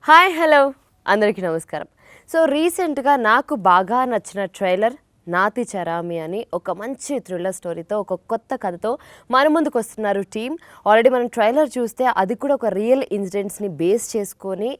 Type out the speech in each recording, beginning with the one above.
Hi hello అందరికీ నమస్కారం. So రీసెంట్గా నాకు బాగా నచ్చిన ట్రైలర్ నాతిచరామి అని ఒక మంచి థ్రిల్లర్ స్టోరీతో ఒక కొత్త కథతో మన ముందుకు వస్తున్నారు టీం. ఆల్రెడీ మనం ట్రైలర్ చూస్తే అది కూడా ఒక రియల్ ఇన్సిడెంట్స్ని బేస్ చేసుకొని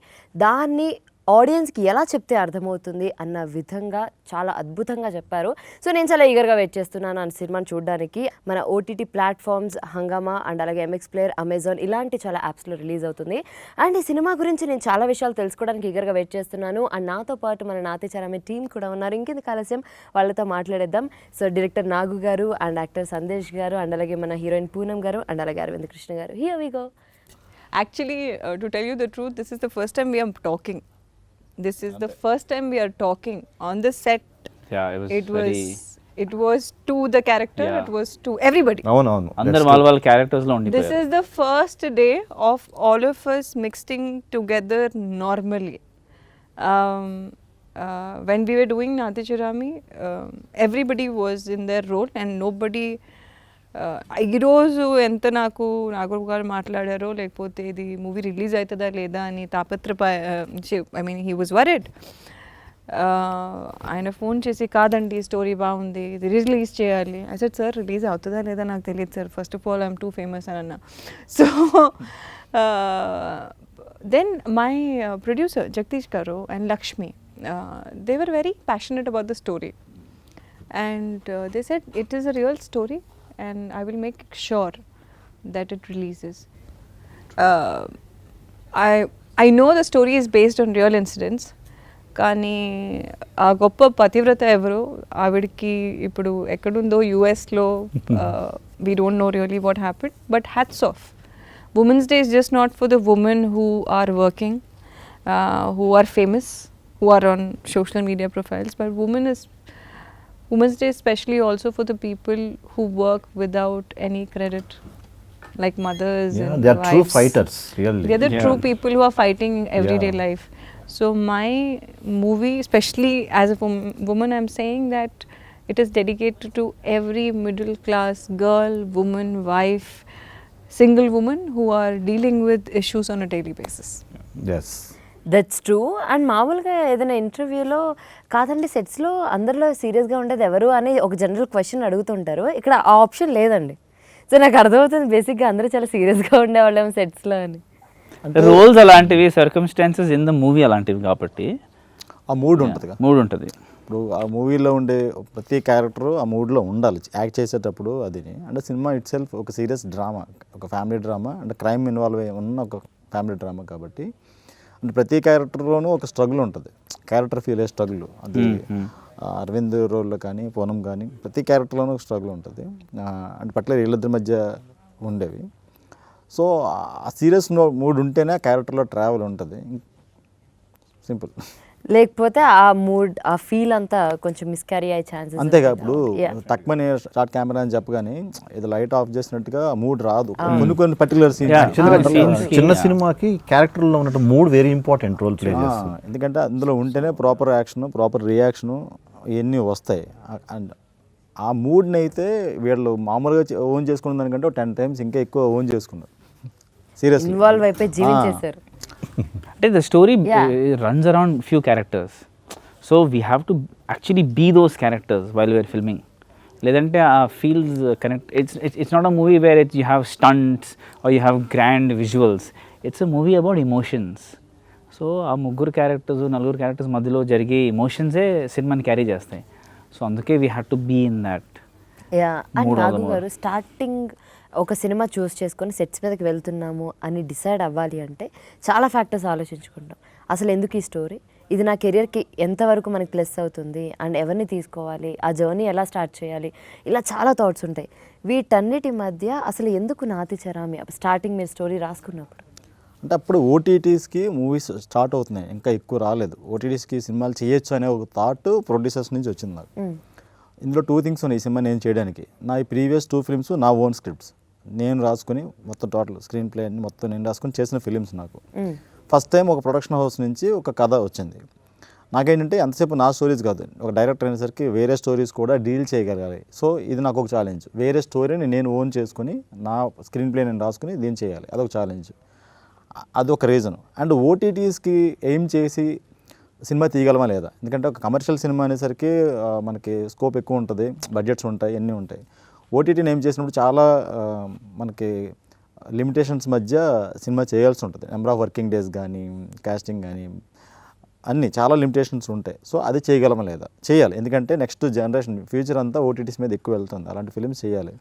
దాన్ని ఆడియన్స్కి ఎలా చెప్తే అర్థమవుతుంది అన్న విధంగా చాలా అద్భుతంగా చెప్పారు. సో నేను చాలా ఈగర్గా వెయిట్ చేస్తున్నాను ఆ సినిమాని చూడడానికి. మన ఓటీటీ ప్లాట్ఫామ్స్ హంగామా అండ్ అలాగే ఎంఎక్స్ ప్లేయర్, అమెజాన్ ఇలాంటి చాలా యాప్స్లో రిలీజ్ అవుతుంది. అండ్ ఈ సినిమా గురించి నేను చాలా విషయాలు తెలుసుకోవడానికి ఈగర్గా వెయిట్ చేస్తున్నాను. అండ్ నాతో పాటు మన నాతిచరామి టీం కూడా ఉన్నారు. ఇంకెందుకు ఆలస్యం, వాళ్ళతో మాట్లాడేద్దాం. సో డైరెక్టర్ నాగు గారు అండ్ యాక్టర్ సందేశ్ గారు అండ్ అలాగే మన హీరోయిన్ పూనం గారు అండ్ అలాగే Aravind Krishna garu. Here we go. Actually, to tell you the truth, this is the first time we are talking. This is the first time we are talking on the set. Yeah, it was to the character. Yeah. It was to everybody. No. Under వాళ్ళ characters lo undi. This is the first day of all of us mixing together normally. When we were doing Nathicharami, everybody was in their role and nobody. ఈరోజు ఎంత నాకు నాగు గారు మాట్లాడారో లేకపోతే ఇది movie release అవుతుందా లేదా అని I mean he was worried. ఆయన ఫోన్ చేసి కాదండి స్టోరీ బాగుంది, ఇది రిలీజ్ చేయాలి. ఐ సెడ్ సార్ రిలీజ్ అవుతుందా లేదా నాకు తెలియదు sir, first of all I'm too famous అని అన్నా. So then my producer Jagadish గారు and Lakshmi, they were very passionate about the story and they said it is a real story and I will make sure that it releases. I know the story is based on real incidents, కానీ ఆ గొప్ప పతివ్రత ఎవరు ఆవిడకి ఇప్పుడు ఎక్కడుందో యుఎస్లో we don't know really what happened, but hats off. Women's Day is just not for the women who are working, who are famous, who are on social media profiles, but Women's Day especially also for the people who work without any credit, like mothers and they are wives. true fighters, really. They are the true people who are fighting everyday life. So my movie, especially as a woman, I'm saying that it is dedicated to every middle class girl, woman, wife, single woman who are dealing with issues on a daily basis. Yes. That's true. And మామూలుగా ఏదైనా ఇంటర్వ్యూలో కాదండి సెట్స్లో అందరిలో సీరియస్గా ఉండేది ఎవరు అని ఒక జనరల్ క్వశ్చన్ అడుగుతుంటారు. ఇక్కడ ఆ ఆప్షన్ లేదండి. సో నాకు అర్థమవుతుంది బేసిక్గా అందరూ చాలా సీరియస్గా ఉండేవాళ్ళేమో సెట్స్లో అని. అంటే రోల్స్ అలాంటివి, సర్కమ్స్టాన్సెస్ ఇన్ ద మూవీ అలాంటివి కాబట్టి ఆ మూడ్ ఉంటుంది. ఇప్పుడు ఆ మూవీలో ఉండే ప్రతి క్యారెక్టర్ ఆ మూడ్లో ఉండాలి యాక్ట్ చేసేటప్పుడు. అది అంటే సినిమా ఇట్ సెల్ఫ్ ఒక సీరియస్ డ్రామా, ఒక ఫ్యామిలీ డ్రామా, అంటే క్రైమ్ ఇన్వాల్వ్ అయి ఉన్న ఒక ఫ్యామిలీ డ్రామా కాబట్టి అంటే ప్రతి క్యారెక్టర్లోనూ ఒక స్ట్రగుల్ ఉంటుంది. క్యారెక్టర్ ఫీల్ అయ్యే స్ట్రగుల్ అది అరవింద్ రోల్లో కానీ పూనం కానీ ప్రతి క్యారెక్టర్లోనూ ఒక స్ట్రగుల్ ఉంటుంది. అంటే పర్టికులర్ వీళ్ళిద్దరి మధ్య ఉండేవి. సో ఆ సీరియస్ మూడ్ ఉంటేనే ఆ క్యారెక్టర్లో ట్రావెల్ ఉంటుంది. సింపుల్. లేకపోతే ఆ మూడ్ ఆ ఫీల్ అంతా కొంచెం మిస్క్యారీ అయ్యే ఛాన్సెస్. అంతేగా ఇప్పుడు తక్కువని స్టార్ట్ కెమెరా అని చెప్పగానే ఇది లైట్ ఆఫ్ చేసినట్టుగా మూడ్ రాదు. కొన్ని పర్టికులర్ సీన్స్ చిన్న సినిమాకి క్యారెక్టర్లో ఉన్నట్టు mood very important role play చేస్తుంది. ఎందుకంటే అందులో ఉంటేనే ప్రాపర్ యాక్షన్, ప్రాపర్ రియాక్షన్ ఇవన్నీ వస్తాయి. అండ్ ఆ మూడ్ని అయితే వీళ్ళు మామూలుగా ఓన్ చేసుకున్న దానికంటే 10 times ఇంకా ఎక్కువ ఓన్ చేసుకున్నారు. సీరియస్ ఇన్వాల్వ్ అయిపోయి జీవించేశారు. అంటే the story runs around few characters, so we have to actually be those characters while we are filming. లేదంటే ఆ feels connect. It's not a movie where you have stunts or you have grand visuals. It's a movie about emotions. So ఆ నలుగురు characters మధ్యలో జరిగే ఎమోషన్సే సినిమాని carry చేస్తాయి. So అందుకే we have to be in that. And Nagu garu starting ఒక cinema చూస్ చేసుకొని sets మీదకి వెళ్తున్నాము అని డిసైడ్ అవ్వాలి అంటే చాలా ఫ్యాక్టర్స్ ఆలోచించుకుంటాం. అసలు ఎందుకు ఈ స్టోరీ, ఇది నా కెరియర్కి ఎంతవరకు మనకి ప్లస్ అవుతుంది, అండ్ ఎవరిని తీసుకోవాలి, ఆ జర్నీ ఎలా స్టార్ట్ చేయాలి, ఇలా చాలా థాట్స్ ఉంటాయి. వీటన్నిటి మధ్య అసలు ఎందుకు నాతిచరామి స్టార్టింగ్ మీరు స్టోరీ రాసుకున్నప్పుడు? అంటే అప్పుడు ఓటీటీస్కి మూవీస్ స్టార్ట్ అవుతున్నాయి, ఇంకా ఎక్కువ రాలేదు. ఓటీటీస్కి సినిమాలు చేయొచ్చు అనే ఒక థాట్ ప్రొడ్యూసర్స్ నుంచి వచ్చింది నాకు. ఇందులో 2 things ఉన్నాయి ఈ సినిమా నేను చేయడానికి. నా ఈ ప్రీవియస్ 2 films నా ఓన్ స్క్రిప్ట్స్ నేను రాసుకుని మొత్తం టోటల్ స్క్రీన్ ప్లే అన్ని మొత్తం నేను రాసుకుని చేసిన ఫిలిమ్స్. నాకు ఫస్ట్ టైం ఒక ప్రొడక్షన్ హౌస్ నుంచి ఒక కథ వచ్చింది. నాకేంటంటే ఎంతసేపు నా స్టోరీస్ కాదు, ఒక డైరెక్టర్ అయినసరికి వేరే స్టోరీస్ కూడా డీల్ చేయగలగాలి. సో ఇది నాకు ఒక ఛాలెంజ్. వేరే స్టోరీని నేను ఓన్ చేసుకుని నా స్క్రీన్ ప్లే నేను రాసుకుని దీన్ని చేయాలి, అదొక ఛాలెంజ్. అదొక రీజన్. అండ్ ఓటీటీస్కి ఎయిమ్ చేసి సినిమా తీయగలమా లేదా, ఎందుకంటే ఒక కమర్షియల్ సినిమా అనేసరికి మనకి స్కోప్ ఎక్కువ ఉంటుంది, బడ్జెట్స్ ఉంటాయి, అన్నీ ఉంటాయి. ఓటీటీని ఏం చేసినప్పుడు చాలా మనకి లిమిటేషన్స్ మధ్య సినిమా చేయాల్సి ఉంటుంది. నెంబర్ ఆఫ్ వర్కింగ్ డేస్ కానీ, కాస్టింగ్ కానీ, అన్నీ చాలా లిమిటేషన్స్ ఉంటాయి. సో అది చేయగలమా లేదా, చేయాలి. ఎందుకంటే నెక్స్ట్ జనరేషన్ ఫ్యూచర్ అంతా ఓటీటీస్ మీద ఎక్కువ వెళ్తుంది, అలాంటి ఫిలిమ్స్ చేయాలి.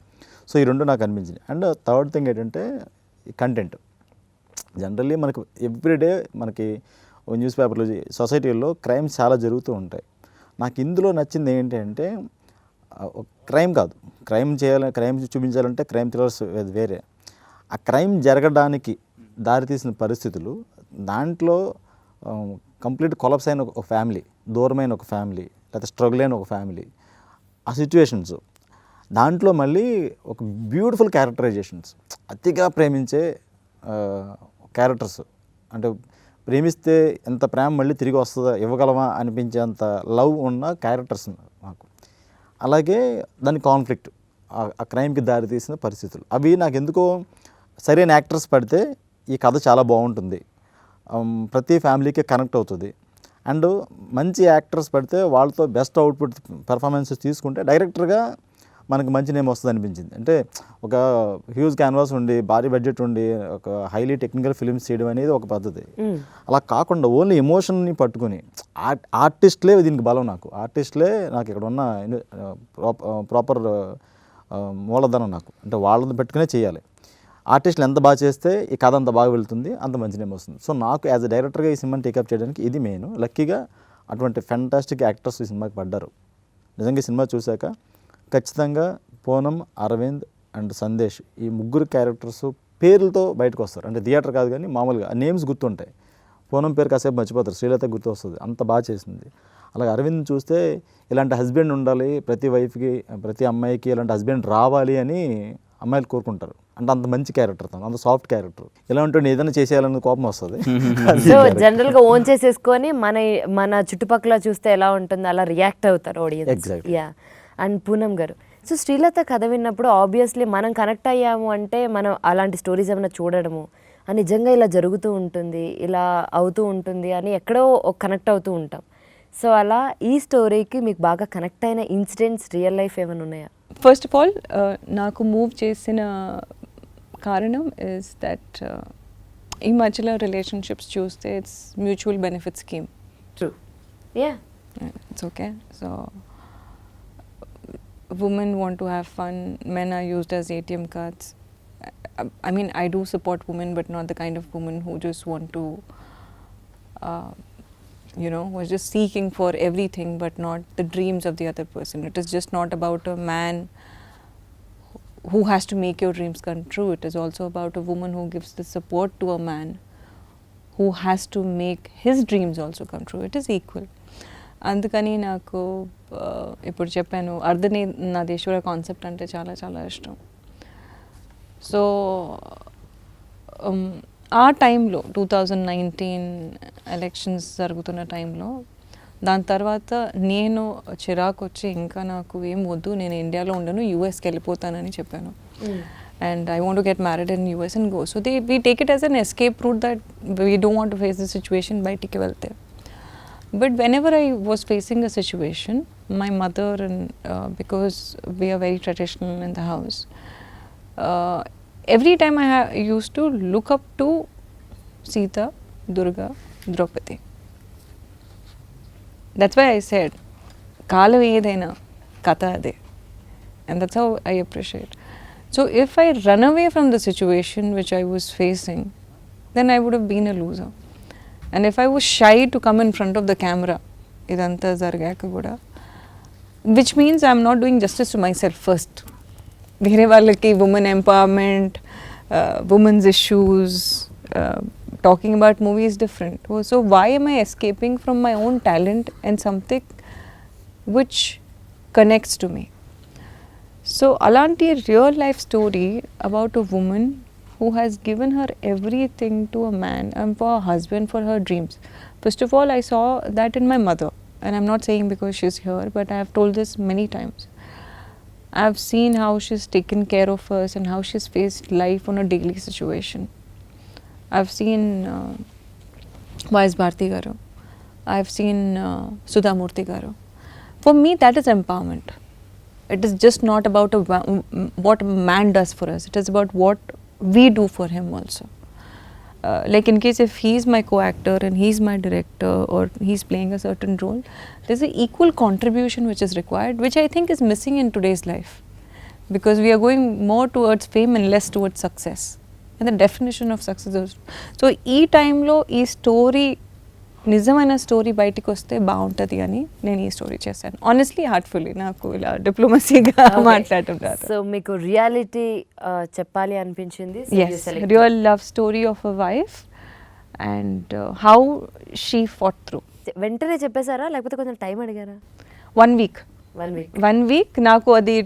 సో ఈ రెండు నాకు అనిపించింది. అండ్ థర్డ్ థింగ్ ఏంటంటే కంటెంట్. జనరల్లీ మనకు ఎవ్రీడే మనకి న్యూస్ పేపర్లు, సొసైటీల్లో క్రైమ్స్ చాలా జరుగుతూ ఉంటాయి. నాకు ఇందులో నచ్చింది ఏంటంటే క్రైమ్ కాదు, క్రైమ్ చూపించాలంటే క్రైమ్ థ్రిల్లర్స్ వేరే. ఆ క్రైమ్ జరగడానికి దారితీసిన పరిస్థితులు, దాంట్లో కంప్లీట్ కొలాప్స్ అయిన ఒక ఫ్యామిలీ, దూరమైన ఒక ఫ్యామిలీ, లేకపోతే స్ట్రగుల్ అయిన ఒక ఫ్యామిలీ, ఆ సిచ్యువేషన్స్, దాంట్లో మళ్ళీ ఒక బ్యూటిఫుల్ క్యారెక్టరైజేషన్స్, అతిగా ప్రేమించే క్యారెక్టర్స్, అంటే ప్రేమిస్తే ఎంత ప్రేమ మళ్ళీ తిరిగి వస్తుందా, ఇవ్వగలమా అనిపించేంత లవ్ ఉన్న క్యారెక్టర్స్ నాకు. అలాగే దాని కాన్ఫ్లిక్ట్, ఆ క్రైమ్కి దారి తీసిన పరిస్థితులు, అవి నాకు ఎందుకో సరైన యాక్టర్స్ పడితే ఈ కథ చాలా బాగుంటుంది, ప్రతి ఫ్యామిలీకి కనెక్ట్ అవుతుంది. అండ్ మంచి యాక్టర్స్ పడితే వాళ్ళతో బెస్ట్ అవుట్పుట్ పెర్ఫార్మెన్సెస్ తీసుకుంటే డైరెక్టర్గా మనకు మంచి నేమ్ వస్తుంది అనిపించింది. అంటే ఒక హ్యూజ్ క్యాన్వాస్ ఉండి, భారీ బడ్జెట్ ఉండి, ఒక హైలీ టెక్నికల్ ఫిల్మ్స్ చేయడం అనేది ఒక పద్ధతి. అలా కాకుండా ఓన్లీ ఎమోషన్ని పట్టుకొని ఆర్టిస్ట్లే దీనికి బలం. ఆర్టిస్ట్లే నాకు ఇక్కడ ఉన్న ప్రాపర్ మూలధనం నాకు, అంటే వాళ్ళని పెట్టుకునే చేయాలి. ఆర్టిస్టులు ఎంత బాగా చేస్తే ఈ కథ అంత బాగా వెళ్తుంది, అంత మంచి నేమ్ వస్తుంది. సో నాకు యాజ్ అ డైరెక్టర్గా ఈ సినిమాని టేకప్ చేయడానికి ఇది మెయిన్. లక్కీగా అటువంటి ఫెంటాస్టిక్ యాక్టర్స్ ఈ సినిమాకి పడ్డారు. నిజంగా ఈ సినిమా చూశాక ఖచ్చితంగా పూనం, అరవింద్ అండ్ సందేశ్, ఈ ముగ్గురు క్యారెక్టర్స్ పేర్లతో బయటకు వస్తారు. అంటే థియేటర్ కాదు కానీ మామూలుగా ఆ నేమ్స్ గుర్తుంటాయి. పూనం పేరు కాసేపు మర్చిపోతారు, శ్రీలత గుర్తు వస్తుంది, అంత బాగా చేసింది. అలాగే అరవింద్ చూస్తే ఇలాంటి హస్బెండ్ ఉండాలి, ప్రతి వైఫ్కి, ప్రతి అమ్మాయికి ఇలాంటి హస్బెండ్ రావాలి అని అమ్మాయిలు కోరుకుంటారు. అంటే అంత మంచి క్యారెక్టర్, అంత సాఫ్ట్ క్యారెక్టర్. ఇలా ఉంటుండే ఏదైనా చేసేయాలన్న కోపం వస్తుంది. సో జనరల్గా ఓన్ చేసేసుకొని మన చుట్టుపక్కల చూస్తే ఎలా ఉంటుందో అలా రియాక్ట్ అవుతారు audience. Exactly. Yeah. And Poonam గారు, సో శ్రీలత కథ విన్నప్పుడు ఆబ్వియస్లీ మనం కనెక్ట్ అయ్యాము అంటే మనం అలాంటి స్టోరీస్ ఏమైనా చూడడము, నిజంగా ఇలా జరుగుతూ ఉంటుంది, ఇలా అవుతూ ఉంటుంది అని ఎక్కడో కనెక్ట్ అవుతూ ఉంటాం. సో అలా ఈ స్టోరీకి మీకు బాగా కనెక్ట్ అయిన ఇన్సిడెంట్స్ రియల్ లైఫ్ ఏమైనా ఉన్నాయా? ఫస్ట్ ఆఫ్ ఆల్ నాకు మూవ్ చేసిన కారణం ఇస్ దట్ ఈ మధ్యలో రిలేషన్షిప్స్ చూస్తే it's mutual benefit scheme. True. Yeah, it's okay. So women want to have fun, men are used as ATM cards. I mean, I do support women, but not the kind of women who just want to who is just seeking for everything but not the dreams of the other person. It is just not about a man who has to make your dreams come true. It is also about a woman who gives the support to a man who has to make his dreams also come true. It is equal. అందుకని నాకు ఇప్పుడు చెప్పాను అర్ధనాదేశ్వర concept అంటే చాలా చాలా ఇష్టం. So ఆ టైంలో 2019 ఎలక్షన్స్ జరుగుతున్న టైంలో, దాని తర్వాత నేను చిరాకు వచ్చి ఇంకా నాకు ఏం వద్దు, నేను ఇండియాలో ఉండను, యూఎస్కి వెళ్ళిపోతానని చెప్పాను. And I want to get married in US and go. So we take it as an escape route that we don't want to face the situation, బయటికి వెళ్తే. But whenever I was facing a situation, my mother and because we are very traditional in the house, every time I used to look up to Sita, Durga, Draupadi. That's why I said, Kalam edaina katha ade, and that's how I appreciate. So if I run away from the situation which I was facing, then I would have been a loser. And if I was shy to come in front of the camera, idantha zargaka kuda, which means I am not doing justice to myself first. Vere vallaki women empowerment, women's issues, talking about movies different. So why am I escaping from my own talent and something which connects to me? So alanti real life story about a woman who has given her everything to a man and for her husband, for her dreams. First of all, I saw that in my mother, and I'm not saying because she's here, but I have told this many times. I've seen how she's taken care of us and how she's faced life on a daily situation. I've seen Vice Bharti Garu. I've seen Sudha Murthy Garu. For me, that is empowerment. It is just not about what a man does for us. It is about what we do for him also. Like in case if he's my co-actor and he's my director or he's playing a certain role, there's an equal contribution which is required, which I think is missing in today's life. Because we are going more towards fame and less towards success. And the definition of success is... So, ఈ టైంలో ఈ story నిజమైన story బయటికి వస్తే బాగుంటుంది అని నేను ఈ స్టోరీ చేశాను. ఆనెస్ట్లీ హార్ట్ఫుల్లీ, నాకు ఇలా డిప్లొమసీగా మాట్లాడటం రాదు. సో మీకు రియాలిటీ చెప్పాలి అనిపించింది. Yes, real love story of a wife and how she fought through. వెంటనే చెప్పేశారా లేకపోతే కొంచెం టైం అడిగారా? 1 week. 1 week నాకు అది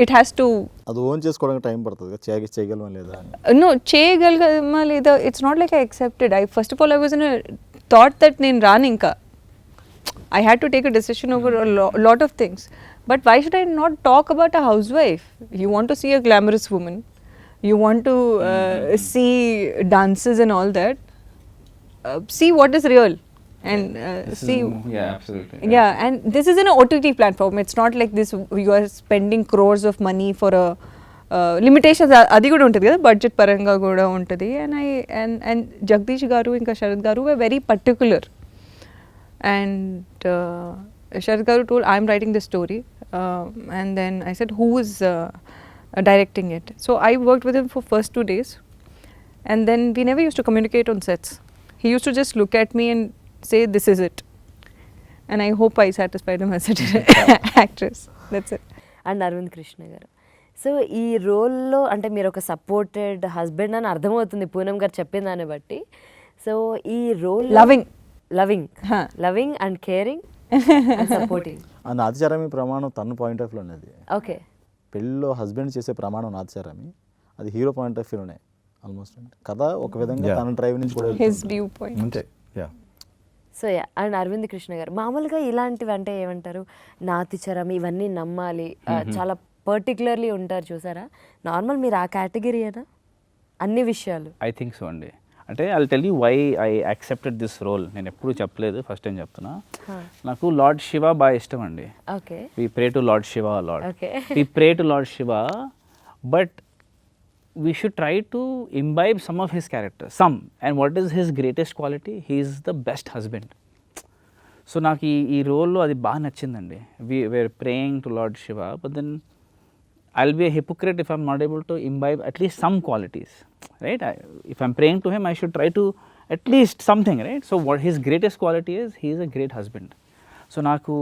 ఇట్ హ్యాస్ టు అది ఓన్ చేసుకోవడానికి టైం పడుతుంది, చేయగలమా లేదా? నో, చేయగలమా లేదా, it's not like I accepted. I first of all I was in thought that నేను రాను ఇంకా. I had to take a decision over a lot of things. But why should I not talk about a housewife? You want to see a glamorous woman. You want to see dances and all that. See what is real. And see... Yeah, absolutely. Yeah, and this is an OTT platform. It's not like this, you are spending crores of money for a... limitations అది కూడా ఉంటుంది కదా, budget పరంగా కూడా ఉంటుంది. And Jagadish గారు ఇంకా Sharath garu were very particular. And Sharath garu told I'm writing this story and then I said who is directing it. So I worked with him for first 2 days and then we never used to communicate on sets. He used to just look at me and say this is it, and I hope I satisfied him as an actress. That's it. And Aravind Krishna garu, so ఈ రోల్లో అంటే మీరు ఒక supported husband అని అర్థమవుతుంది పూనం గారు చెప్పిన దాన్ని బట్టి. సో ఈ role loving and caring and supporting. ఆ నాతిచారామి ప్రమాణం తన పాయింట్ ఆఫ్ వ్యూ ఉన్నది. ఓకే, పెళ్ళిలో హస్బెండ్ చేసే ప్రమాణం నాతిచారామి, అది హీరో పాయింట్ ఆఫ్ వ్యూనే ఆల్మోస్ట్. కథ ఒక విధంగా తన డ్రైవ్ నుంచి కూడా his viewpoint. అంతే. Yeah. So and Aravind Krishna garu, మామూలుగా ఇలాంటివి అంటే ఏమంటారు, నాతిచరం ఇవన్నీ నమ్మాలి, చాలా పర్టికులర్లీ ఉంటారు చూసారా, నార్మల్ మీరు ఆ కేటగిరీనా అన్ని విషయాలు? ఐ థింక్ సో అండి. అంటే I tell you why I accepted this role. నేను ఎప్పుడు చెప్పలేదు, ఫస్ట్ టైం చెప్తున్నా. నాకు లార్డ్ శివ బాగా ఇష్టం అండి. Okay, we pray to lord Shiva lord. Okay, we pray to lord Shiva, but we should try to imbibe some of his characters, some. And what is his greatest quality? He is the best husband. So నాకు ఈ రోల్లో అది బాగా నచ్చిందండి. we're praying to Lord Shiva, but then I'll be a hypocrite if I'm not able to imbibe at least some qualities, right? If I'm praying to him, I should try to at least something, right? So what his greatest quality is, he is a great husband. So నాకు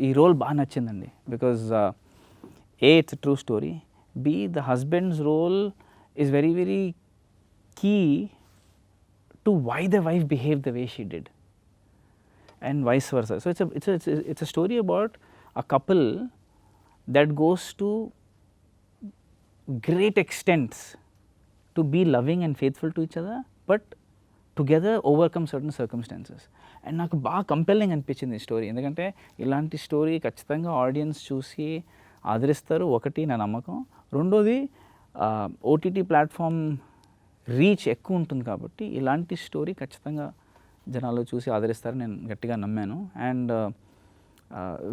ఈ role బాగా నచ్చిందండి, because A, it's a true story. B, the husband's role is very, very key to why the wife behaved the way she did, and vice versa. So it's a story about a couple that goes to great extents to be loving and faithful to each other, but together overcome certain circumstances. And నాకు బాగా compelling అనిపించింది ఈ story, ఎందుకంటే ఇలాంటి story ఖచ్చితంగా audience చూసి ఆదరిస్తారు, ఒకటి నా నమ్మకం. రెండోది ఓటీటీ ప్లాట్ఫామ్ రీచ్ ఎక్కువ ఉంటుంది కాబట్టి ఇలాంటి స్టోరీ ఖచ్చితంగా జనాలు చూసి ఆదరిస్తారని నేను గట్టిగా నమ్మాను. అండ్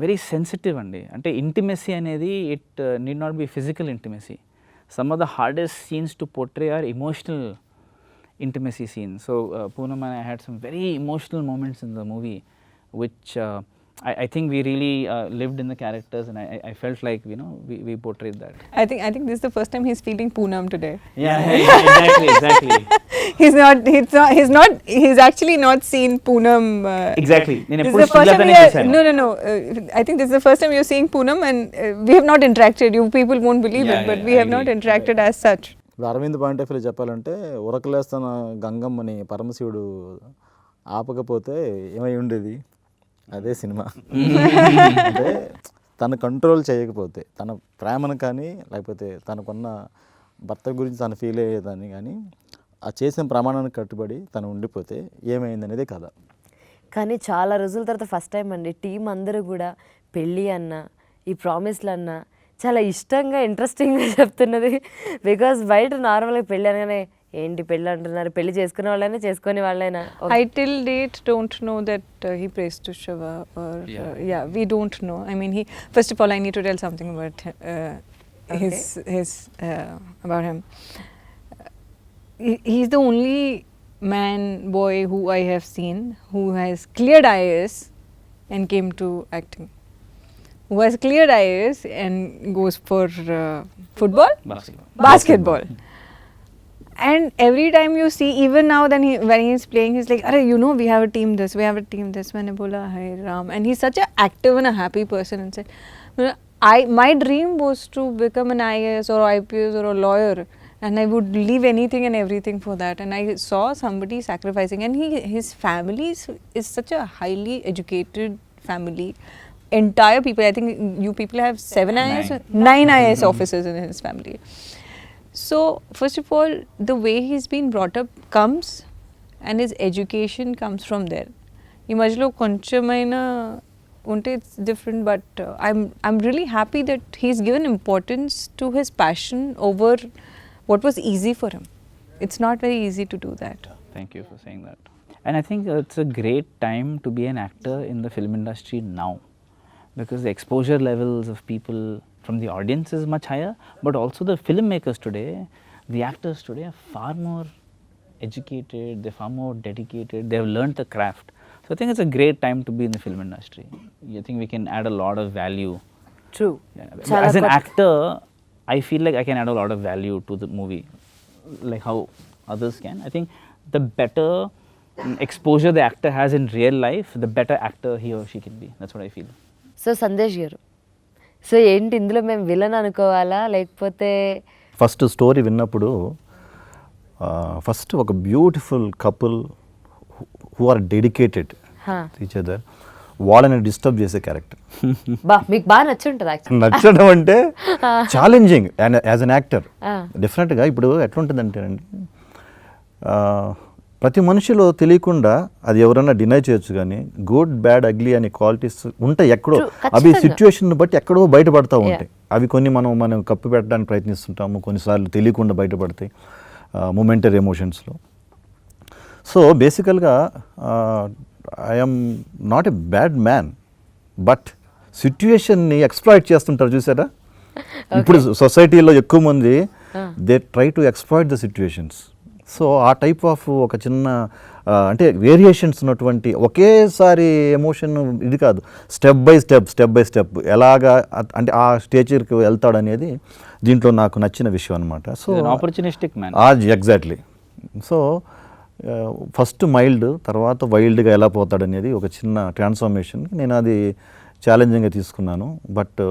వెరీ సెన్సిటివ్ అండి, అంటే ఇంటిమెసీ అనేది it need not be physical intimacy. Some of the hardest scenes to portray are emotional intimacy scenes. So Poonam and I had some very emotional moments in the movie, which I think we really lived in the characters, and I felt like, you know, we portrayed that. I think this is the first time he's feeling Poonam today. Yeah, exactly. He's actually not seen Poonam. Exactly. This is the first time no. I think this is the first time you're seeing Poonam, and we have not interacted. You people won't believe it, but we have not interacted as such. Aravind point of view చెప్పాలంటే, ఉరకలేస్తున్న గంగమ్మని పరమశివుడు ఆపకపోతే ఏమై ఉండేది, అదే cinema. అంటే తను control చేయకపోతే, తన ప్రేమను కానీ లేకపోతే తనకున్న భర్త గురించి తను ఫీల్ అయ్యేదాన్ని కానీ ఆ చేసిన ప్రమాణానికి కట్టుబడి తను ఉండిపోతే ఏమైంది అనేది కథ. కానీ చాలా రోజుల తర్వాత ఫస్ట్ టైం అండి టీం అందరూ కూడా పెళ్ళి అన్న ఈ ప్రామిస్లు అన్న చాలా ఇష్టంగా ఇంట్రెస్టింగ్గా చెప్తున్నది. బికాజ్ బయట నార్మల్గా పెళ్ళి అనగానే ఏంటి పెళ్ళి అంటున్నారు, పెళ్లి చేసుకునే వాళ్ళైనా చేసుకునే వాళ్ళైనా? I till date don't know that he prays to Shiva or yeah, we don't know. I mean, he first of all, I need to tell something about his about him. He's the only boy who I have seen who has cleared IAS and came to acting. Who has cleared IAS and goes for football, basketball. And every time you see, even now, then when he's playing, he's like, "Arey, you know, we have a team this, we have a team this." Maine bola, "Hi Ram," and he's such an active and a happy person inside. My dream was to become an IAS or IPS or a lawyer, and I would leave anything and everything for that. And I saw somebody sacrificing, and his family is such a highly educated family. Entire people, I think you people have 7 IAS, 9 IAS officers in his family. So first of all, the way he's been brought up comes, and his education comes from there. ఈ మధ్యలో కొంచెమైనా ఉంటే it's different, but I'm really happy that he's given importance to his passion over what was easy for him. It's not very easy to do that. Thank you for saying that. And I think it's a great time to be an actor in the film industry now, because the exposure levels of people from the audience is much higher, but also the filmmakers today, the actors today are far more educated, they're far more dedicated, they've learned the craft. So I think it's a great time to be in the film industry. I think we can add a lot of value. True. Yeah. As an actor, I feel like I can add a lot of value to the movie, like how others can. I think the better exposure the actor has in real life, the better actor he or she can be. That's what I feel. So Sandesh గారు, so ఏంటి ఇందులో మేము villain అనుకోవాలా లేకపోతే? First story విన్నప్పుడు first ఒక beautiful couple who are dedicated each other, వాళ్ళని disturb చేసే క్యారెక్టర్. మీకు బాగా నచ్చుంటుంది యాక్చువల్లీ. నచ్చడం అంటే challenging and as an actor డెఫినెట్గా. ఇప్పుడు ఎట్లుంటుందంటే అండి, ప్రతి మనిషిలో తెలియకుండా అది ఎవరైనా డినై చేయొచ్చు, కానీ గుడ్ బ్యాడ్ అగ్లీ అనే క్వాలిటీస్ ఉంటాయి ఎక్కడో. అవి సిచ్యువేషన్ బట్టి ఎక్కడో బయటపడతా ఉంటాయి. అవి కొన్ని మనం కప్పు పెట్టడానికి ప్రయత్నిస్తుంటాము, కొన్నిసార్లు తెలియకుండా బయటపడతాయి మొమెంటరీ ఎమోషన్స్లో. సో బేసికల్గా I'm not a bad man, but సిచ్యువేషన్ని ఎక్స్ప్లాయిట్ చేస్తుంటారు చూసారా. ఇప్పుడు సొసైటీలో ఎక్కువ మంది they try to exploit the situations. So ఆ టైప్ ఆఫ్ ఒక చిన్న అంటే వేరియేషన్స్ ఉన్నటువంటి ఒకేసారి ఎమోషన్ ఇది కాదు, స్టెప్ బై స్టెప్ ఎలాగా అంటే ఆ స్టేజ్కి వెళ్తాడు అనేది దీంట్లో నాకు నచ్చిన విషయం అనమాట. So opportunistic man. Exactly. So first mild, తర్వాత వైల్డ్గా ఎలా పోతాడు అనేది ఒక చిన్న ట్రాన్స్ఫర్మేషన్. నేను అది ఛాలెంజింగ్గా తీసుకున్నాను. బట్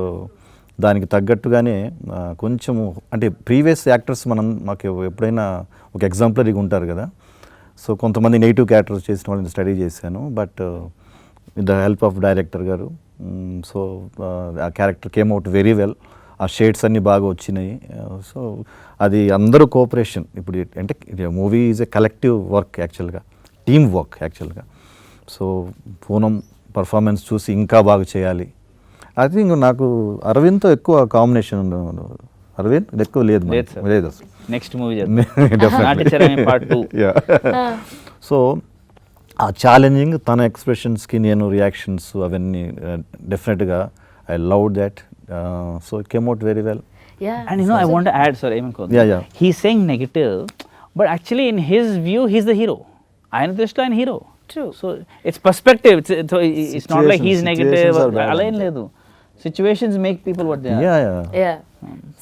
దానికి తగ్గట్టుగానే కొంచెము అంటే ప్రీవియస్ యాక్టర్స్ మాకు ఎప్పుడైనా ఒక ఎగ్జాంపులరీగా ఉంటారు కదా. సో కొంతమంది నెగిటివ్ క్యారెక్టర్స్ చేసిన వాళ్ళని స్టడీ చేశాను, but with the help of director గారు. సో ఆ character came out very well. ఆ షేడ్స్ అన్నీ బాగా వచ్చినాయి. సో అది అందరూ కోఆపరేషన్. ఇప్పుడు అంటే movie is a collective work యాక్చువల్గా, టీమ్ వర్క్ యాక్చువల్గా. సో పూనం పర్ఫార్మెన్స్ చూసి ఇంకా బాగా చేయాలి. ఐ థింక్ నాకు అరవింద్తో ఎక్కువ కాంబినేషన్. అరవింద్ ఎక్కువ లేదు అసలు. Next movie Nathicharami part 2. So ఆ ఛాలెంజింగ్, తన ఎక్స్ప్రెషన్స్కి నేను రియాక్షన్స్ అవన్నీ డెఫినెట్గా I love that. So it came out very well. And you know, I want to add, sorry, he's saying negative, but actually in his view, he's the hero. Arvind Krishna is hero. True. So it's perspective. It's not like he's negative. Alain ledu. Situations make people what they are. Yeah.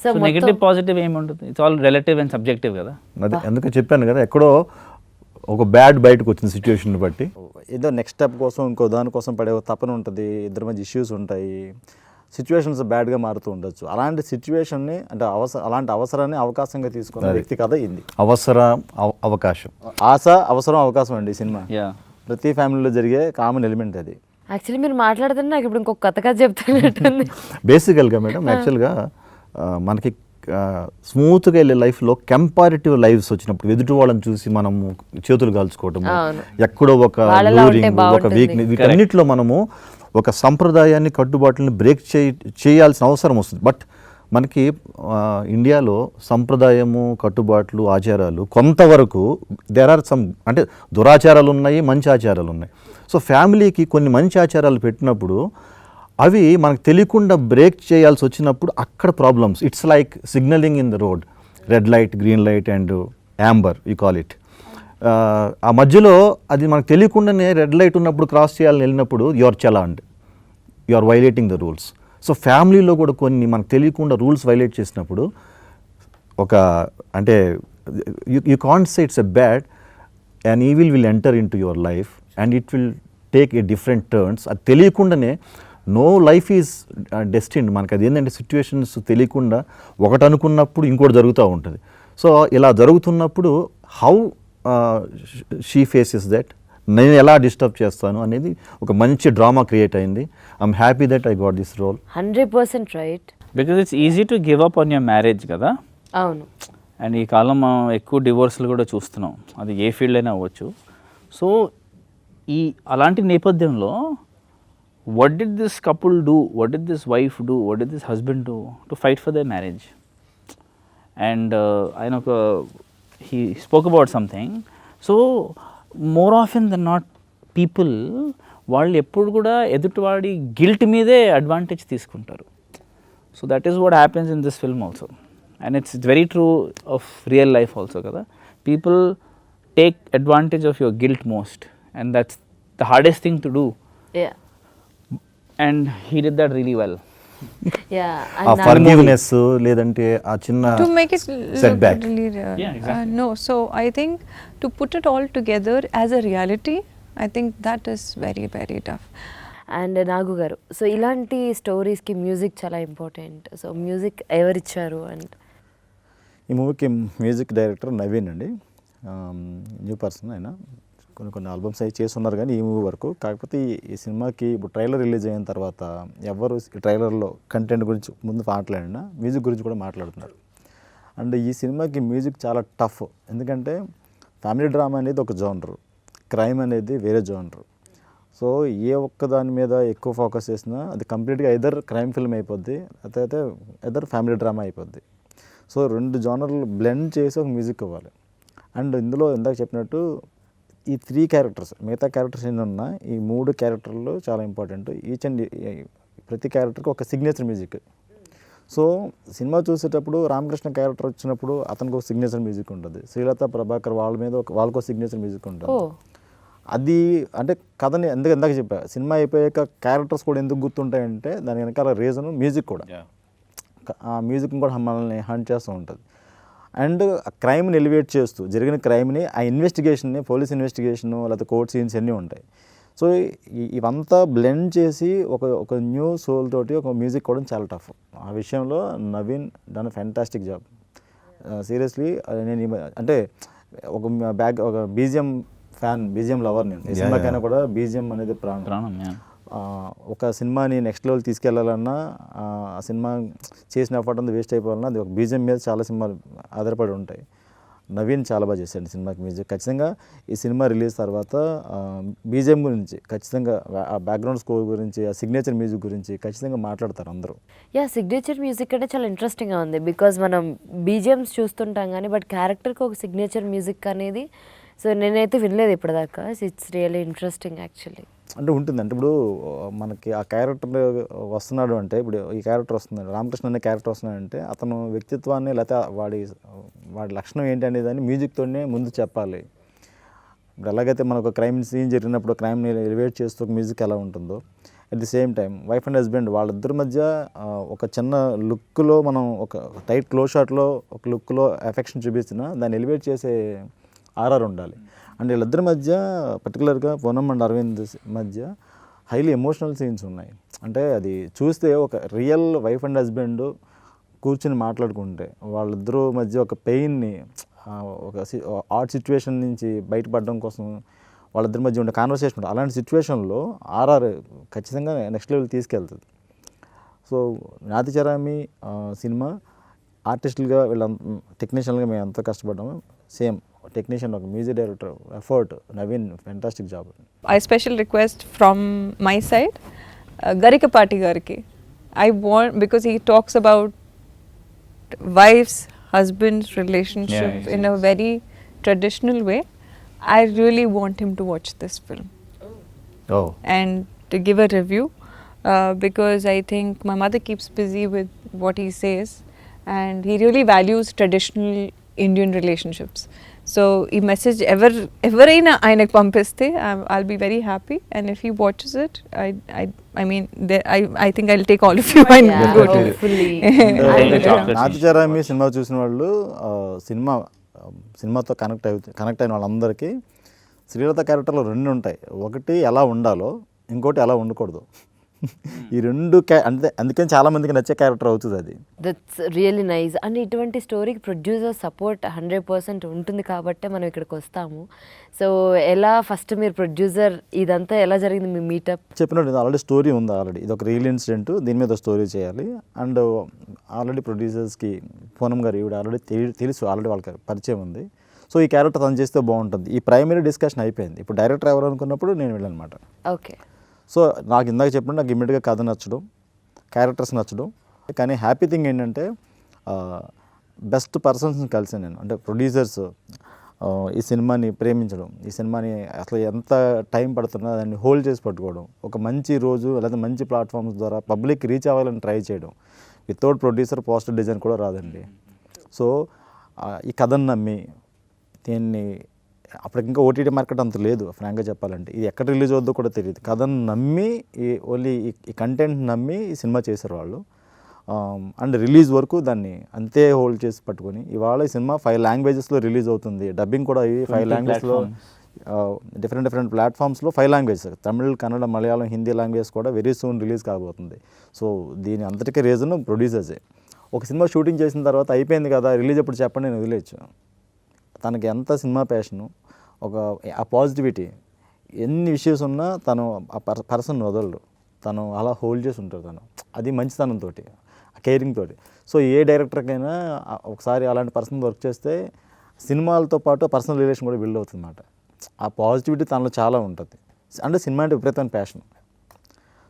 So negative, positive ఏం ఉంటుంది? It's all relative and subjective కదా. అదే అందుకే చెప్పాను కదా, ఎక్కడో ఒక bad బయటకు వచ్చిన సిచ్యువేషన్ బట్టి ఏదో నెక్స్ట్ స్టెప్ కోసం ఇంకో దానికోసం పడే తపన ఉంటుంది, ఇద్దరి మధ్య ఇష్యూస్ ఉంటాయి, సిచ్యువేషన్స్ బ్యాడ్గా మారుతూ ఉండొచ్చు. అలాంటి సిచ్యువేషన్ని అంటే అలాంటి అవసరాన్ని అవకాశంగా తీసుకున్న వ్యక్తి కథ ఇది. అవకాశం, ఆశ, అవసరం, అవకాశం అండి ఈ సినిమా. ప్రతి ఫ్యామిలీలో జరిగే కామన్ ఎలిమెంట్ అది. యాక్చువల్లీ మీరు మాట్లాడుతున్నా నాకు ఇప్పుడు ఇంకొక కథగా చెప్తున్నట్టుంది. బేసికల్గా మేడం యాక్చువల్గా మనకి స్మూత్గా వెళ్ళే లైఫ్లో కంపారిటివ్ లైఫ్స్ వచ్చినప్పుడు ఎదుటి వాళ్ళని చూసి మనము చేతులు కాల్చుకోవటం, ఎక్కడో ఒక లూరింగ్, ఒక వీక్నెస్, వీటన్నిటిలో మనము ఒక సంప్రదాయాన్ని, కట్టుబాట్లని బ్రేక్ చేయాల్సిన అవసరం వస్తుంది. బట్ మనకి ఇండియాలో సంప్రదాయము, కట్టుబాట్లు, ఆచారాలు కొంతవరకు దేర్ ఆర్ సమ్, అంటే దురాచారాలు ఉన్నాయి, మంచి ఆచారాలు ఉన్నాయి. సో ఫ్యామిలీకి కొన్ని మంచి ఆచారాలు పెట్టినప్పుడు అవి మనకు తెలియకుండా బ్రేక్ చేయాల్సి వచ్చినప్పుడు అక్కడ problems. It's like signalling in the road, red light, green light and Amber you call it. ఆ మధ్యలో అది మనకు తెలియకుండానే రెడ్ లైట్ ఉన్నప్పుడు క్రాస్ చేయాలని వెళ్ళినప్పుడు you are challenged, you are violating the rules. So ఫ్యామిలీలో కూడా కొన్ని మనకు తెలియకుండా రూల్స్ వైలేట్ చేసినప్పుడు ఒక అంటే you can't say it's a bad, and evil will enter in to your life and it will take a different turns. అది తెలియకుండానే నో లైఫ్ ఈజ్ డెస్టిన్డ్. మనకు అది ఏంటంటే సిచ్యువేషన్స్ తెలియకుండా ఒకటి అనుకున్నప్పుడు ఇంకోటి జరుగుతూ ఉంటుంది. సో ఇలా జరుగుతున్నప్పుడు హౌ షీ ఫేసెస్ దట్, నేను ఎలా డిస్టర్బ్ చేస్తాను అనేది ఒక మంచి డ్రామా క్రియేట్ అయింది. I'm happy that I got this role. 100% right. Because it's easy to give up on your marriage కదా. అవును. అండ్ ఈ కాలం మనం ఎక్కువ డివోర్స్లు కూడా చూస్తున్నాం, అది ఏ ఫీల్డ్ అయినా అవ్వచ్చు. సో ఈ అలాంటి నేపథ్యంలో what did this couple do, what did this wife do, what did this husband do to fight for their marriage? And he spoke about something. So more often than not people వాళ్ళు ఎప్పుడు కూడా ఎదుటివాడి guilt మీదే advantage తీసుకుంటారు. So that is what happens in this film also, and it's very true of real life also కదా. People take advantage of your guilt most, and that's the hardest thing to do. Yeah. And he did that really well. Yeah. ఆ forgiveness లేదంటే ఆ చిన్న To make it setback. really Yeah, exactly. no, so I think to put it all together as a reality, I think that is very, very tough. And Nagu garu, so ఇలాంటి స్టోరీస్కి music చాలా important. So music ఎవరిచ్చారు? And ఈ మూవీకి music director Naveen అండి, new person. ఆయన కొన్ని albums అవి చేస్తున్నారు కానీ ఈ మూవీ వరకు. కాకపోతే ఈ సినిమాకి ఇప్పుడు ట్రైలర్ రిలీజ్ అయిన తర్వాత ఎవరు ఈ ట్రైలర్లో కంటెంట్ గురించి ముందు మాట్లాడినా మ్యూజిక్ గురించి కూడా మాట్లాడుతున్నారు. అండ్ ఈ సినిమాకి మ్యూజిక్ చాలా టఫ్, ఎందుకంటే ఫ్యామిలీ డ్రామా అనేది ఒక జోనరు, క్రైమ్ అనేది వేరే జోనరు. సో ఏ ఒక్క దాని మీద ఎక్కువ ఫోకస్ చేసినా అది కంప్లీట్గా ఎదర్ క్రైమ్ ఫిల్మ్ అయిపోద్ది, అయితే ఎదర్ ఫ్యామిలీ డ్రామా అయిపోద్ది. సో రెండు జోనర్లు బ్లెండ్ చేసి ఒక మ్యూజిక్ ఇవ్వాలి. అండ్ ఇందులో ఇందాక చెప్పినట్టు ఈ 3 క్యారెక్టర్స్, మిగతా క్యారెక్టర్స్ ఎన్ని ఉన్నా ఈ 3 క్యారెక్టర్లు చాలా ఇంపార్టెంట్. ఈచ్ అండ్ ప్రతి క్యారెక్టర్కి ఒక సిగ్నేచర్ మ్యూజిక్. సో సినిమా చూసేటప్పుడు రామకృష్ణ క్యారెక్టర్ వచ్చినప్పుడు అతనికి ఒక సిగ్నేచర్ మ్యూజిక్ ఉంటుంది, శ్రీలత ప్రభాకర్ వాళ్ళ మీద వాళ్ళకు సిగ్నేచర్ మ్యూజిక్ ఉంటుంది. అది అంటే కథని ఇందాక చెప్పా, సినిమా అయిపోయాక క్యారెక్టర్స్ కూడా ఎందుకు గుర్తుంటాయంటే దాని వెనకాల రీజన్ మ్యూజిక్ కూడా. ఆ మ్యూజిక్ కూడా మనల్ని హంట్ చేస్తూ ఉంటుంది. అండ్ క్రైమ్ని ఎలివేట్ చేస్తూ జరిగిన క్రైమ్ని, ఆ ఇన్వెస్టిగేషన్ని, పోలీస్ ఇన్వెస్టిగేషను లేకపోతే కోర్ట్ సీన్స్ అన్నీ ఉంటాయి. సో ఇవంతా బ్లెండ్ చేసి ఒక న్యూ సోల్ తోటి ఒక మ్యూజిక్ కూడా చాలా టఫ్. ఆ విషయంలో Naveen done fantastic job. Seriously నేను అంటే ఒక బీజిఎం ఫ్యాన్, బీజిఎం లవర్. నేను ఈ సినిమాకైనా కూడా బీజిఎం అనేది ప్రాణం. ఒక సినిమాని నెక్స్ట్ లెవెల్ తీసుకెళ్లాలన్నా, ఆ సినిమా చేసిన ఎఫర్ట్ అంతా వేస్ట్ అయిపోవాలన్నా అది ఒక బీజిఎం మీద చాలా సినిమాలు ఆధారపడి ఉంటాయి. నవీన్ చాలా బాగా చేశాడు సినిమాకి మ్యూజిక్. ఖచ్చితంగా ఈ సినిమా రిలీజ్ తర్వాత బీజిఎం గురించి ఖచ్చితంగా, ఆ బ్యాక్గ్రౌండ్ స్కోర్ గురించి, ఆ సిగ్నేచర్ మ్యూజిక్ గురించి ఖచ్చితంగా మాట్లాడతారు అందరూ. యా, సిగ్నేచర్ మ్యూజిక్ అంటే చాలా ఇంట్రెస్టింగ్గా ఉంది. బికాజ్ మనం బీజిఎమ్స్ చూస్తుంటాం కానీ బట్ క్యారెక్టర్కి ఒక సిగ్నేచర్ మ్యూజిక్ అనేది సో నేనైతే వినలేదు ఇప్పటిదాకా. It's really interesting actually. అంటే ఉంటుంది, అంటే ఇప్పుడు మనకి ఆ క్యారెక్టర్ వస్తున్నాడు అంటే, ఇప్పుడు ఈ క్యారెక్టర్ వస్తున్నాడు, రామకృష్ణ అనే క్యారెక్టర్ వస్తున్నాడంటే అతను వ్యక్తిత్వాన్ని లేకపోతే వాడి లక్షణం ఏంటి అనేదాన్ని మ్యూజిక్తోనే ముందు చెప్పాలి. ఇప్పుడు ఎలాగైతే మనకు క్రైమ్ సీన్ జరిగినప్పుడు క్రైమ్ని ఎలివేట్ చేస్తూ ఒక మ్యూజిక్ ఎలా ఉంటుందో, at the same time wife and husband వాళ్ళిద్దరి మధ్య ఒక చిన్న లుక్లో, మనం ఒక టైట్ క్లోజ్ షాట్లో ఒక లుక్లో ఎఫెక్షన్ చూపించినా దాన్ని ఎలివేట్ చేసే ఆర్ఆర్ ఉండాలి. అండ్ వీళ్ళిద్దరి మధ్య పర్టికులర్గా పూనమ్ అండ్ అరవింద్ మధ్య హైలీ ఎమోషనల్ సీన్స్ ఉన్నాయి. అంటే అది చూస్తే ఒక రియల్ వైఫ్ అండ్ హస్బెండ్ కూర్చుని మాట్లాడుకుంటే వాళ్ళిద్దరూ మధ్య ఒక పెయిన్ని, ఒక ఆర్ట్ సిచ్యువేషన్ నుంచి బయటపడడం కోసం వాళ్ళిద్దరి మధ్య ఉండే కాన్వర్సేషన్ ఉంటుంది. అలాంటి సిచ్యువేషన్లో ఆర్ఆర్ ఖచ్చితంగా నెక్స్ట్ లెవెల్ తీసుకెళ్తుంది. సో నాతిచరామి సినిమా ఆర్టిస్టులుగా వీళ్ళ టెక్నీషియన్గా మేము ఎంతో కష్టపడ్డాము. సేమ్ టెక్నీషియన్, ఒక music director effort, Naveen fantastic job. I special request from my side, Garikapati Gariki. I want, because he talks about wife's husband's relationship Yeah, in a very traditional way, I really want him to watch this film Oh, and to give a review, because I think my mother keeps busy with what he says, and he really values traditional Indian relationships. So ఈ message ఎవరైనా ఆయనకు పంపిస్తే I'll be very happy, and if he watches it, I mean I think I'll take all of you and Yeah, go to hopefully. Nathicharami cinema చూసిన వాళ్ళు సినిమాతో connect అయిన వాళ్ళందరికీ శ్రీలత క్యారెక్టర్లో రెండు ఉంటాయి. ఒకటి ఎలా ఉండాలో, ఇంకోటి ఎలా ఉండకూడదు. ఈ రెండు అందుకని చాలా మందికి నచ్చే క్యారెక్టర్ అవుతుంది అది. That's really nice. అండ్ ఇటువంటి స్టోరీకి ప్రొడ్యూసర్ సపోర్ట్ 100% ఉంటుంది కాబట్టే మనం ఇక్కడికి వస్తాము. సో ఎలా ఫస్ట్ మీరు ప్రొడ్యూసర్ ఇదంతా ఎలా జరిగింది మీ మీటప్? చెప్పినట్టు ఆల్రెడీ స్టోరీ ఉంది. ఆల్రెడీ ఇది ఒక రియల్ ఇన్సిడెంట్, దీని మీద స్టోరీ చేయాలి. అండ్ ఆల్రెడీ ప్రొడ్యూసర్స్కి పూనం గారు ఈవిడ ఆల్రెడీ తెలుసు, ఆల్రెడీ వాళ్ళకి పరిచయం ఉంది. సో ఈ క్యారెక్టర్ తను చేస్తే బాగుంటుంది. ఈ ప్రైమరీ డిస్కషన్ అయిపోయింది. ఇప్పుడు డైరెక్టర్ ఎవరు అనుకున్నప్పుడు నేను వెళ్ళానమాట. ఓకే. సో నాకు ఇందాక చెప్పినట్టు నాకు ఇమ్మీడియట్గా కథ నచ్చడం, క్యారెక్టర్స్ నచ్చడం. కానీ హ్యాపీ థింగ్ ఏంటంటే బెస్ట్ పర్సన్స్ని కలిసాను నేను. అంటే ప్రొడ్యూసర్స్ ఈ సినిమాని ప్రేమించడం, ఈ సినిమాని అసలు ఎంత టైం పడుతున్నా దాన్ని హోల్డ్ చేసి పట్టుకోవడం, ఒక మంచి రోజు లేదా మంచి ప్లాట్ఫామ్స్ ద్వారా పబ్లిక్ రీచ్ అవ్వాలని ట్రై చేయడం. వితౌట్ ప్రొడ్యూసర్ పోస్టర్ డిజైన్ కూడా రాదండి. సో ఈ కథను నమ్మి దీన్ని అప్పటికి ఇంకా ఓటీటీ మార్కెట్ అంత లేదు ఫ్రాంక్గా చెప్పాలంటే. ఇది ఎక్కడ రిలీజ్ అవుద్దో కూడా తెలియదు. కథను నమ్మి ఓన్లీ ఈ కంటెంట్ నమ్మి ఈ సినిమా చేశారు వాళ్ళు. అండ్ రిలీజ్ వరకు దాన్ని అంతే హోల్డ్ చేసి పట్టుకొని ఇవాళ ఈ సినిమా 5 లాంగ్వేజెస్లో రిలీజ్ అవుతుంది. డబ్బింగ్ కూడా అయ్యి 5 లాంగ్వేజ్లో డిఫరెంట్ ప్లాట్ఫామ్స్లో 5 లాంగ్వేజెస్, తమిళ్, కన్నడ, మలయాళం, హిందీ లాంగ్వేజ్ కూడా వెరీ సూన్ రిలీజ్ కాబోతుంది. సో దీని అంతటికీ రీజన్ ప్రొడ్యూసర్సే. ఒక సినిమా షూటింగ్ చేసిన తర్వాత అయిపోయింది కదా రిలీజ్ ఎప్పుడు చెప్పండి నేను వదిలేయచ్చు. తనకి ఎంత సినిమా ప్యాషను, ఆ పాజిటివిటీ, ఎన్ని ఇష్యూస్ ఉన్నా తను ఆ పర్సన్ వదలడు. తను అలా హోల్డ్ చేసి ఉంటారు. తను అది మంచితనంతో, కేరింగ్ తోటి. సో ఏ డైరెక్టర్కైనా ఒకసారి అలాంటి పర్సన్ వర్క్ చేస్తే సినిమాలతో పాటు పర్సనల్ రిలేషన్ కూడా బిల్డ్ అవుతుంది అన్నమాట. ఆ పాజిటివిటీ తనలో చాలా ఉంటుంది. అంటే సినిమా అంటే విపరీతమైన ప్యాషన్.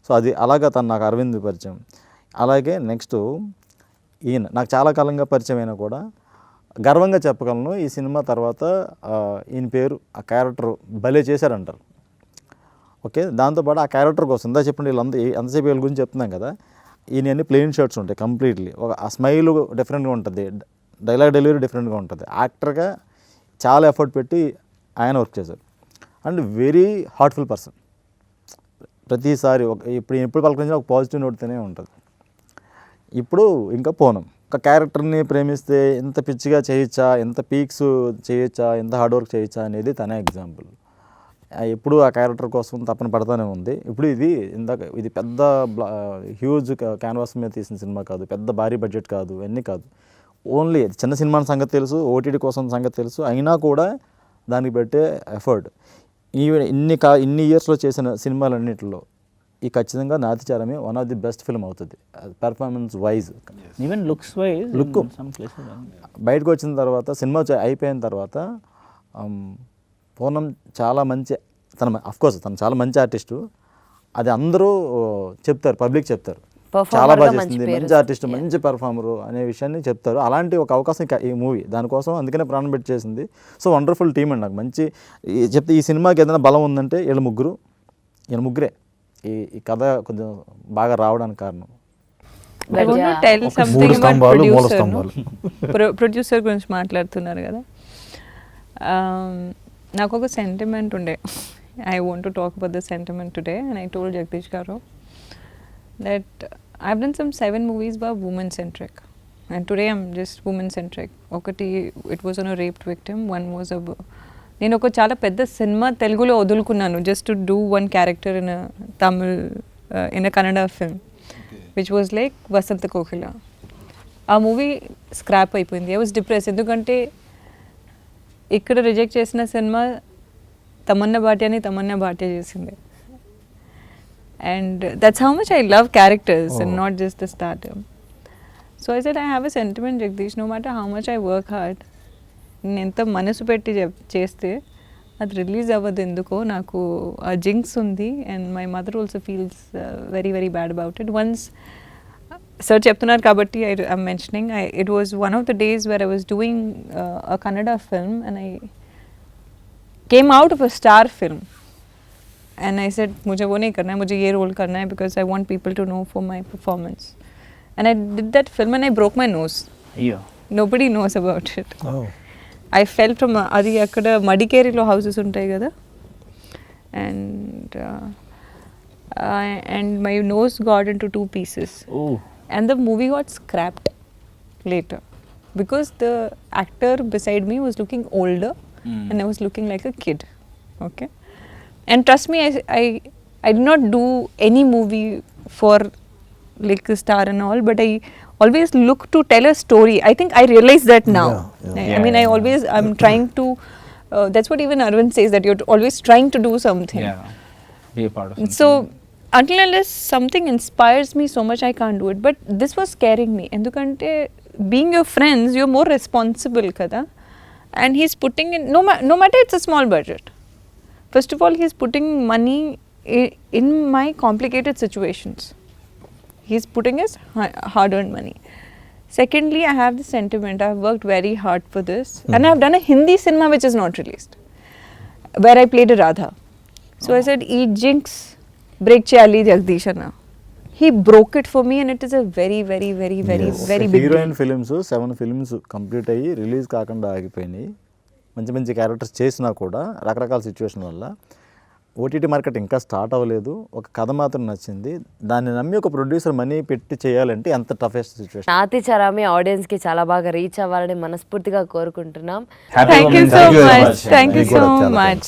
సో అది అలాగా తను నాకు అరవింద్ పరిచయం. అలాగే నెక్స్ట్ ఈయన నాకు చాలా కాలంగా పరిచయం అయినా కూడా గర్వంగా చెప్పగలను, ఈ సినిమా తర్వాత ఈయన పేరు, ఆ క్యారెక్టర్ భలే చేశారంటారు. ఓకే, దాంతోపాటు ఆ క్యారెక్టర్ కోసం ఇందా చెప్పండి వీళ్ళంతా ఎంతసేపు వీళ్ళ గురించి చెప్తున్నాం కదా, ఈయన అన్ని ప్లెయిన్ షర్ట్స్ ఉంటాయి కంప్లీట్లీ. ఆ స్మైల్ డిఫరెంట్గా ఉంటుంది, డైలాగ్ డెలివరీ డిఫరెంట్గా ఉంటుంది. యాక్టర్గా చాలా ఎఫర్ట్ పెట్టి ఆయన వర్క్ చేశారు. And very heartful person. ప్రతిసారి ఎప్పుడు పలకరించినా ఒక పాజిటివ్ నోట్తోనే ఉంటుంది. ఇప్పుడు ఇంకా పూనం ఒక క్యారెక్టర్ని ప్రేమిస్తే ఎంత పిచ్చిగా చేయొచ్చా, ఎంత పీక్స్ చేయొచ్చా, ఎంత హార్డ్ వర్క్ చేయొచ్చా అనేది తనే ఎగ్జాంపుల్. ఎప్పుడు ఆ క్యారెక్టర్ కోసం తపన పడతానే ఉంది. ఇప్పుడు ఇది పెద్ద హ్యూజ్ క్యాన్వాస్ మీద తీసిన సినిమా కాదు, పెద్ద భారీ బడ్జెట్ కాదు, ఇవన్నీ కాదు. ఓన్లీ చిన్న సినిమా సంగతి తెలుసు, ఓటీటీ కోసం సంగతి తెలుసు, అయినా కూడా దానికి పెట్టే ఎఫర్ట్. ఇన్ని ఇయర్స్లో చేసిన సినిమాలన్నింటిలో ఈ ఖచ్చితంగా నాతిచారమే one of the best film అవుతుంది performance wise. Even looks wise look బయటకు వచ్చిన తర్వాత సినిమా అయిపోయిన తర్వాత పూనం చాలా మంచి, అఫ్కోర్స్ తను చాలా మంచి ఆర్టిస్టు. అది అందరూ చెప్తారు, పబ్లిక్ చెప్తారు, చాలా బాగా చేస్తుంది, మంచి ఆర్టిస్ట్, మంచి పెర్ఫార్మరు అనే విషయాన్ని చెప్తారు. అలాంటి ఒక అవకాశం ఈ మూవీ దానికోసం అందుకనే ప్రాణం పెట్టి చేసింది. సో వండర్ఫుల్ టీమ్ అండి. నాకు మంచి చెప్తే ఈ సినిమాకి ఏదైనా బలం ఉందంటే వీళ్ళ ముగ్గురే ఈ కథ కొంచెం బాగా రావడానికి కారణం. ప్రొడ్యూసర్ గురించి మాట్లాడుతున్నారు కదా, నాకు ఒక సెంటిమెంట్ ఉండే. I want to talk about the sentiment today and I told Jagadish గారు that I've done some 7 movies were women centric and today I'm just women centric. Okati it was on a raped victim, one was a నేను ఒక చాలా పెద్ద cinema తెలుగులో వదులుకున్నాను just to do one character in a Tamil in a Kannada film which was like Vasanta Kokila. ఆ movie scrap అయిపోయింది. I was depressed ఎందుకంటే ఇక్కడ reject చేసిన సినిమా తమన్నా భాటియా చేసింది. And that's how much I love characters and not just the stardom. So I said I have a sentiment, Jagdish, no matter how much I work hard, nenta manasu petti cheste adi release avadu enduko naku a jinx undi and my mother also feels very very bad about it. Once sir చెప్తున్నారు కాబట్టి I'm mentioning it was one of the days where I was doing a Kannada film and I came out of a star film and I said मुझे वो नहीं करना है, मुझे ये role करना है because I want people to know for my performance. And I did that film and I broke my nose. అయ్యో Nobody knows about it. Oh. I fell from అది అక్కడ మడికేరిలో హౌసెస్ ఉంటాయి కదా, and my nose got into 2 pieces. ఓ And the movie got scrapped later because the actor beside me was looking older and I was looking like a kid. Okay. And trust me, I did not do any movie for like a star and all, but I always look to tell a story. I think I realize that now. Yeah. I mean, I'm trying to, that's what even Arvind says, that you're always trying to do something. yeah be a part of something. So, until unless something inspires me so much, I can't do it. But this was scaring me. Endukante, being your friends, you're more responsible, kada. And he's putting in, no matter it's a small budget. First of all, he's putting money in my complicated situations. He's putting his hard-earned money. Secondly, I have the sentiment. I've worked very hard for this. And I've done a Hindi cinema which is not released, where I played a Radha. So I said, "Eat jinx, break chali Jagdishana." He broke it for me and it is a very, very, very, very, very big deal. Heroine films 7 films complete అయ్యి release కాకుండా ఆగిపోయినాయి. మంచి మంచి characters చేసినా కూడా రకరకాల situation వల్ల OTT market ఇంకా స్టార్ట్ అవ్వలేదు. ఒక కథ మాత్రం నచ్చింది. దాన్ని నమ్మి ఒక ప్రొడ్యూసర్ మనీ పెట్టి చేయాలంటే ఎంత టఫెస్ట్ సిచ్యువేషన్. నాతిచరామి ఆడియన్స్కి చాలా బాగా రీచ్ అవ్వాలని మనస్ఫూర్తిగా కోరుకుంటున్నాం. Happy Thank you Women's so Day. much. Thank you so much.